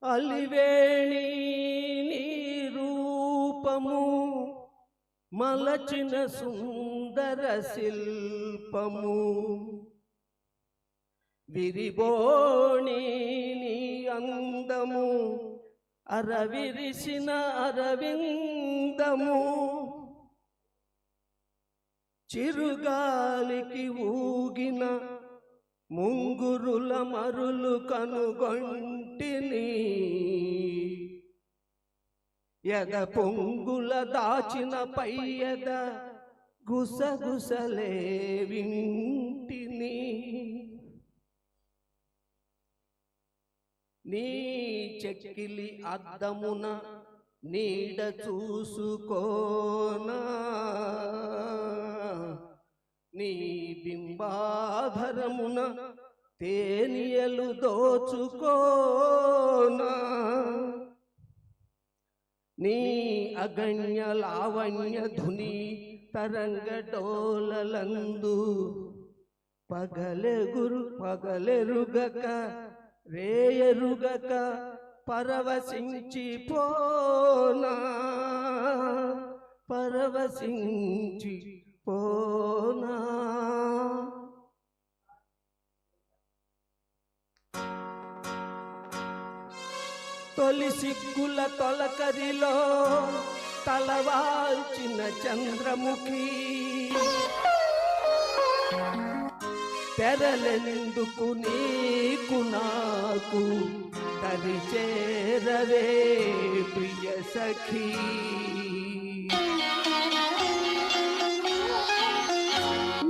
అలివేణి నీ రూపము మలచిన సుందర శిల్పము, విరిబోణి నీ అందము అరవిరిసిన అరవిందము, చిరుగాలికి ఊగిన ముంగురుల మరులు కనుగొంటిని, ఎద పొంగుల దాచిన పయ్యద గుసగుసలే వింటిని. నీ చెక్కిలి అద్దమున నీడ చూసుకోనా, నీ బింబాధరమున తేనియలు దోచుకోనా, నీ అగణ్య లావణ్య ధుని తరంగ డోలలందు పగలెరుగక రేయరుగక పరవశించిపోనా, పరవశించిపోనా. తొలి సిగ్గుల తొలకరిలో తలవాల్చిన చంద్రముఖి, తెరలెందుకు నీకు నాకు దరిచేరవే ప్రియ సఖీ.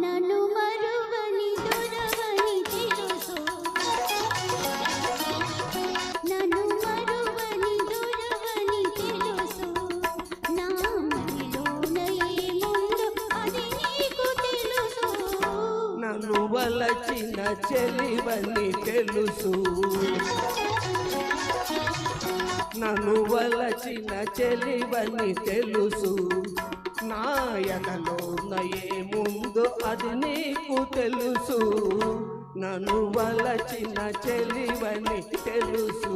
నన్ను వలచిన చెలివని తెలుసు, నన్ను వలచిన చెలివని తెలుసు, నాయనలో నయే ముందు అది నీకు తెలుసు. నన్ను వలచిన చెలివని తెలుసు.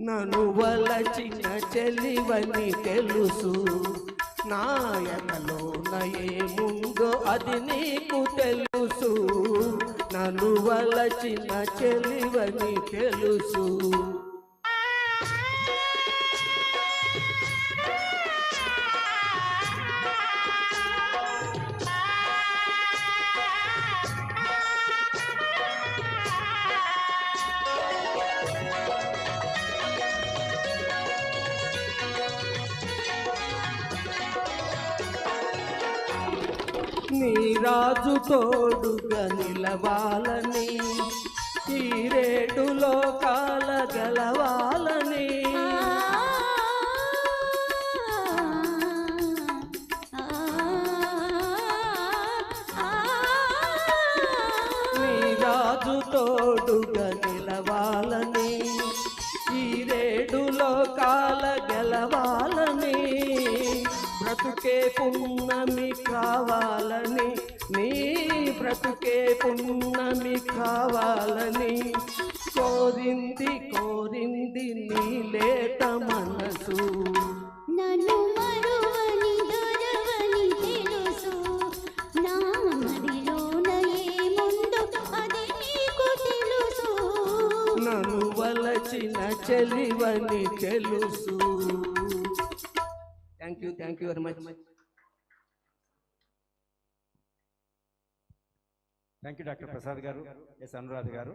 నన్ను వలచిన చెలివని తెలుసు, నాయనలో నయే ముందు అది నీకు తెలుసు. నన్ను వలచిన చెలివని తెలుసు. నీ రాజు తోడుగా నిలవాలని, ఈ రేటు లోకాల గెలవాలని, నీ రాజు తోడుగా నిలవాలని, ఈ రేటు లోకాల గెలవాలని, బ్రతుకే పున్నమి కావాలని, నీ బ్రతుకే పున్నమి కావాలని, కోరింది కోరింది నీ లేత మనసు. నన్ను మరువని దొరవని తెలుసు, నా మదిలోన ఏముందో అది నీకు తెలుసు. నన్ను వలచిన చెలివని తెలుసు. Thank you very much. Thank you doctor Prasad గారు, ఎస్ అనురాధ గారు.